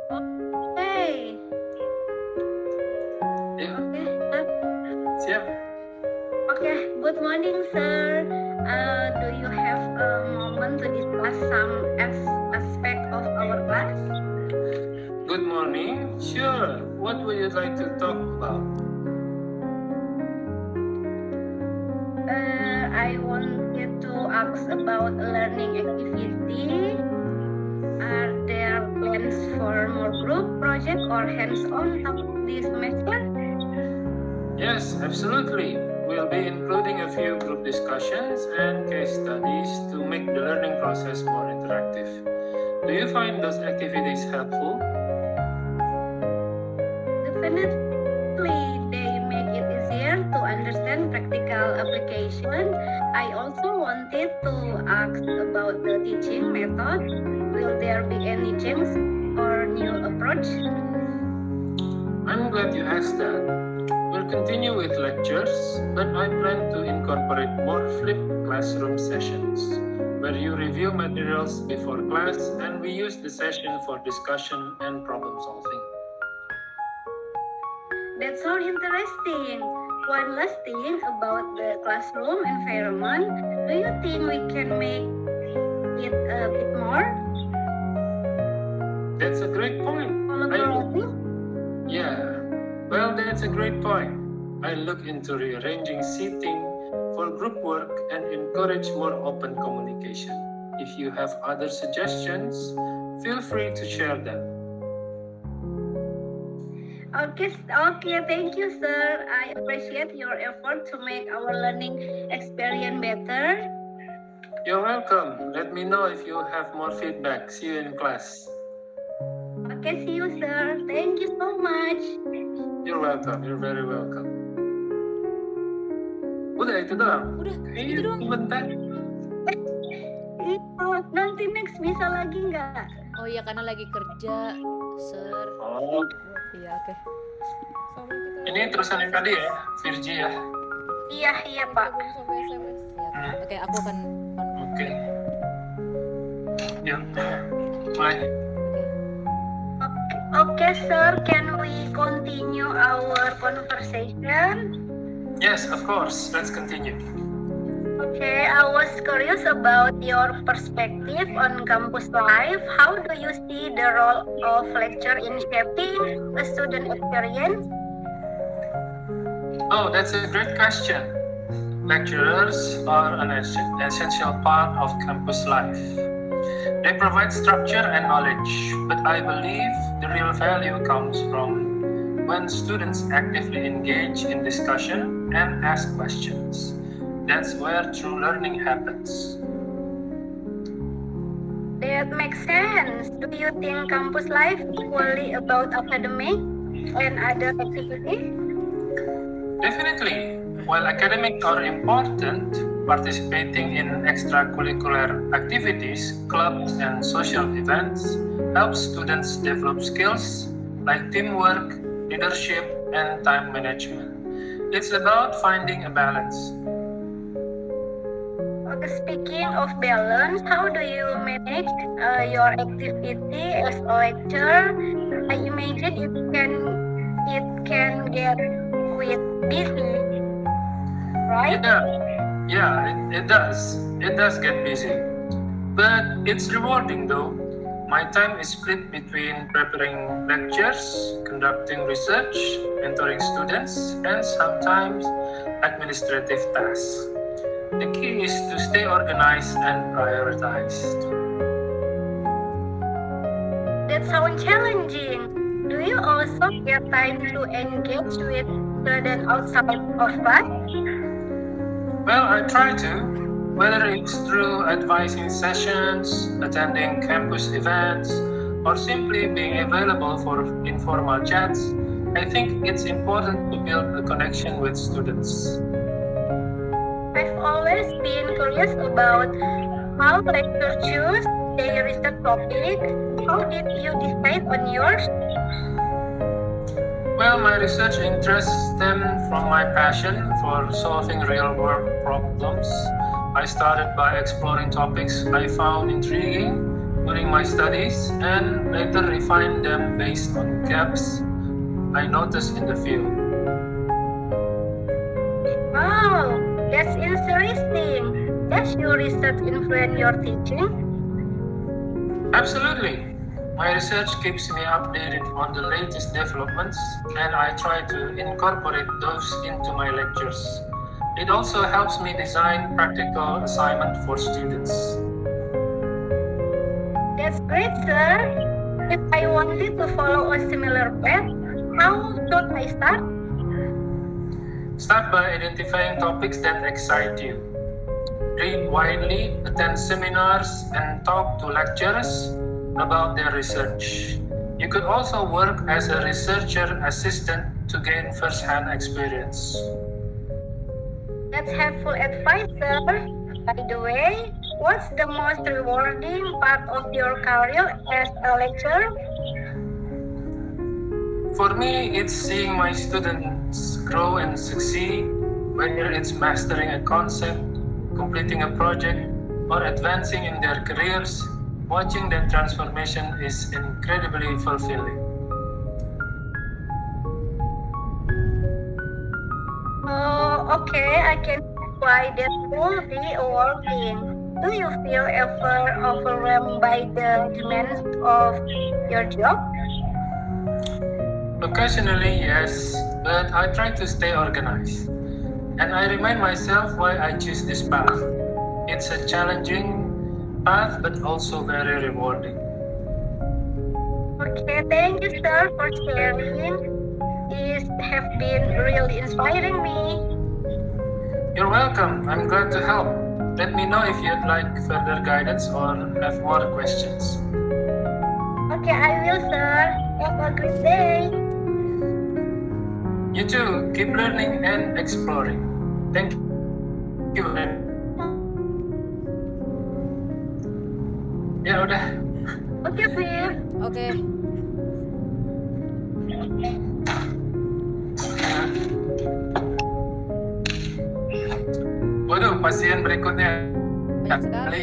Okay. Ya, Okay. siap. Okay. Good morning, sir. Do you have a moment to discuss some aspect of our class? Good morning. Sure. What would you like to talk about? I wanted to ask about learning activity. Are there plans for more group project or hands-on this semester? Yes, absolutely. We'll be including a few group discussions and case studies to make the learning process more interactive. Do you find those activities helpful? Definitely, they make it easier to understand practical application. I also wanted to ask about the teaching method. Will there be any change or new approach? I'm glad you asked that. We'll continue with lectures, but I plan to incorporate more flipped classroom sessions, where you review materials before class and we use the session for discussion and problem solving. That's so interesting. One last thing about the classroom environment. Do you think we can make it a bit more That's a great point. collaborative? That's a great point. I look into rearranging seating for group work and encourage more open communication. If you have other suggestions, feel free to share them. Okay, thank you, sir. I appreciate your effort to make our learning experience better. You're welcome. Let me know if you have more feedback. See you in class. Okay, see you, sir. Thank you so much. You're welcome. You're very welcome. Udah itu doang? Udah, Iya, itu doang. bentar. Nanti next bisa lagi nggak? Oh iya, karena lagi kerja, sir. Oh, Iya, oke. ini terusan yang tadi ya, Virgi ya? Iya, Pak. Siap. Oke, aku akan Oke. Ya, mulai. Okay, sir. Can we continue our conversation? Yes, of course. Let's continue. Okay, I was curious about your perspective on campus life. How do you see the role of lecture in shaping a student experience? Oh, that's a great question. Lecturers are an essential part of campus life. They provide structure and knowledge, but I believe the real value comes from when students actively engage in discussion and ask questions. That's where true learning happens. That makes sense. Do you think campus life is equally about academic and other activities? Definitely. While academics are important, participating in extracurricular activities, clubs, and social events helps students develop skills like teamwork, leadership, and time management. It's about finding a balance. Okay, speaking of balance, how do you manage your activity as a lecturer? I imagine it can get quite busy, right? It does. It does get busy. But it's rewarding though. My time is split between preparing lectures, conducting research, mentoring students, and sometimes administrative tasks. The key is to stay organized and prioritized. That sounds challenging. Do you also get time to engage with students outside of class? Well, I try to, whether it's through advising sessions, attending campus events, or simply being available for informal chats. I think it's important to build a connection with students. I've always been curious about how lecturers choose their research topic. How did you decide on yours? Well, my research interests stem from my passion for solving real-world problems. I started by exploring topics I found intriguing, during my studies and later refine them based on gaps I noticed in the field. Oh, that's interesting. Does your research influence your teaching? Absolutely. My research keeps me updated on the latest developments and I try to incorporate those into my lectures. It also helps me design practical assignments for students. That's great, sir. If I wanted to follow a similar path, how should I start? Start by identifying topics that excite you. Read widely, attend seminars, and talk to lecturers about their research. You could also work as a researcher assistant to gain first-hand experience. That's helpful advice, sir. By the way, what's the most rewarding part of your career as a lecturer? For me, it's seeing my students grow and succeed, whether it's mastering a concept, completing a project, or advancing in their careers. Watching that transformation is incredibly fulfilling. Oh, okay, I can see why that would be rewarding. Do you feel ever overwhelmed by the demands of your job? Occasionally, yes, but I try to stay organized. And I remind myself why I choose this path. It's a challenging path, but also very rewarding. Okay, thank you, sir, for sharing. These have been really inspiring me. You're welcome. I'm glad to help. Let me know if you'd like further guidance or have more questions. Okay, I will, sir. Have a great day. You too. Keep learning and exploring. Thank you. Ya udah. Okay, Viv. Oke. Waduh, pasien berikutnya. Banyak sekali.